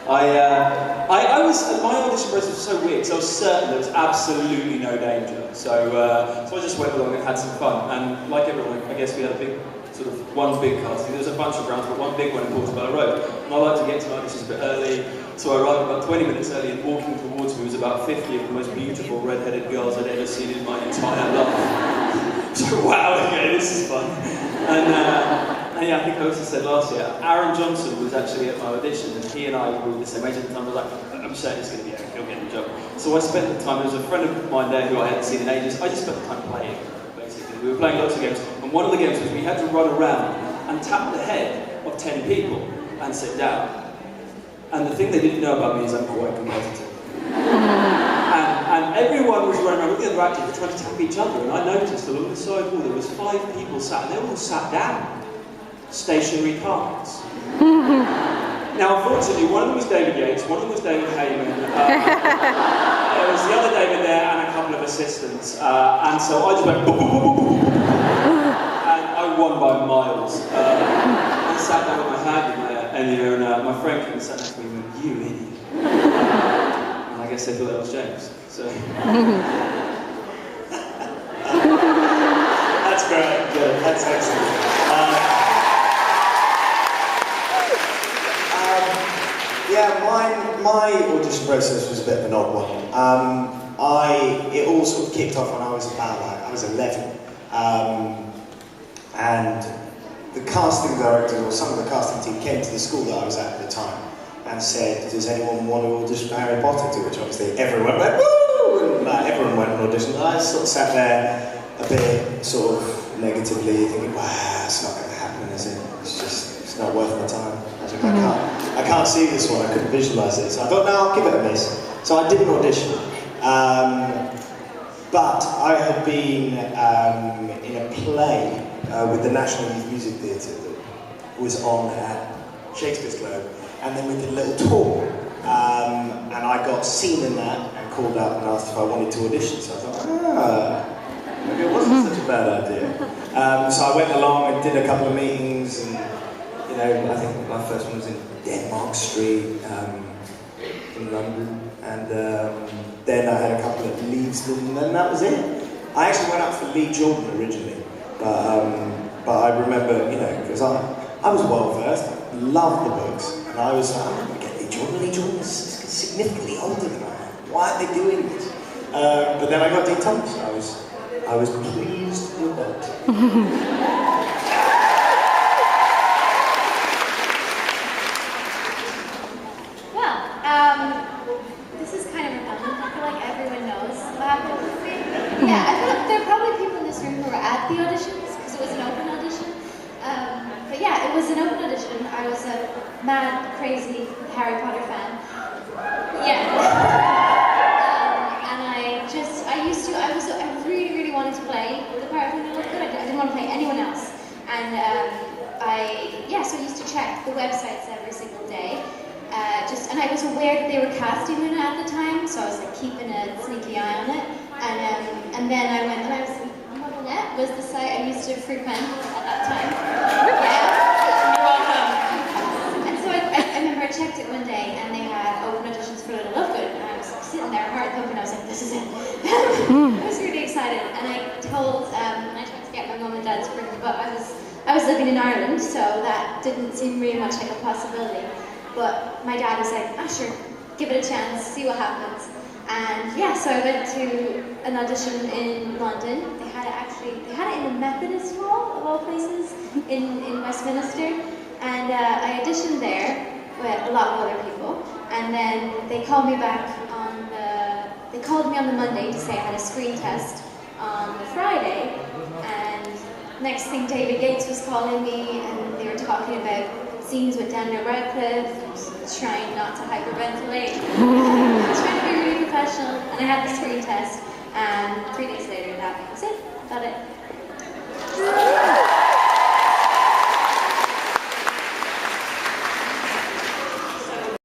My audition process was so weird because I was certain there was absolutely no danger. So I just went along and had some fun. And like everyone, I guess we had a big, sort of one big casting. There was a bunch of rounds, but one big one in Portobello Road. And I like to get to my auditions a bit early. So I arrived about 20 minutes early, and walking towards me was about 50 of the most beautiful red-headed girls I'd ever seen in my entire life. So wow, okay, this is fun. And yeah, I think I also said last year, Aaron Johnson was actually at my audition, and he and I were the same age at the time. I was like, I'm certain it's going to be okay, he'll get the job. So I spent the time, there was a friend of mine there who I hadn't seen in ages, I just spent the time playing, basically. We were playing lots of games, and one of the games was we had to run around and tap the head of 10 people and sit down. And the thing they didn't know about me is I'm quite competitive. And everyone was running around, all the other actors were trying to tap each other, and I noticed along the side wall there was 5 people sat, and they all sat down. Stationary cards. Now, unfortunately, one of them was David Yates, one of them was David Heyman. There was the other David there and a couple of assistants. And so I just went boop, boop, boop, boop, boop, and I won by miles. I sat down with my hand in there, and my friend came and sat next to me and went, "You idiot." And I guess they thought that was James. So. That's great. Good. That's excellent. Yeah, my audition process was a bit of an odd one. It all sort of kicked off when I was about, I was 11. And the casting director, or some of the casting team, came to the school that I was at the time and said, "Does anyone want to audition for Harry Potter?" To which obviously everyone went, "Woo!" And everyone went and auditioned. And I sort of sat there a bit sort of negatively thinking, "Wow, it's not going to happen, is it? It's not worth my time. I can't see this one, I couldn't visualise it." So I thought, no, I'll give it a miss. So I didn't audition. But I had been in a play with the National Youth Music Theatre that was on at Shakespeare's Globe, and then we did a little tour. And I got seen in that and called up and asked if I wanted to audition. So I thought, maybe it wasn't such a bad idea. So I went along and did a couple of meetings, and you know, I think my first one was in Denmark Street in London, and then I had a couple of leads, and then that was it. I actually went up for Lee Jordan originally, but I remember, you know, because I was well versed, I loved the books, and I was like, I'm going to get Lee Jordan. Lee Jordan is significantly older than I am. Why are they doing this? But then I got Dean Thomas. I was pleased with that. This is kind of redundant. I feel like everyone knows what happened with me. Yeah, I feel like there are probably people in this room who were at the auditions, because it was an open audition. But yeah, it was an open audition. I was a mad, crazy Harry Potter fan. Yeah. And I really, really wanted to play the part of Vanilla Good. I didn't want to play anyone else. And so I used to check the websites every single day. And I was aware that they were casting Luna at the time, so I was like keeping a sneaky eye on it. And then I went, and I was, Net was the site I used to frequent at that time. Yeah. You're welcome. And so I remember I checked it one day, and they had open auditions for Little Lovegood, and I was sitting there, heart thumping, I was like, this is it. I was really excited, and I tried to get my mum and dad to bring me, but I was living in Ireland, so that didn't seem really much like a possibility. But my dad was like, sure, give it a chance, see what happens. And yeah, so I went to an audition in London. They had it in the Methodist Hall, of all places, in Westminster. And I auditioned there with a lot of other people. And then they called me back they called me on the Monday to say I had a screen test on the Friday. And next thing, David Yates was calling me, and they were talking about scenes with Daniel Radcliffe, trying not to hyperventilate, trying to be really professional, and I had the screen test, and 3 days later that was it, got it.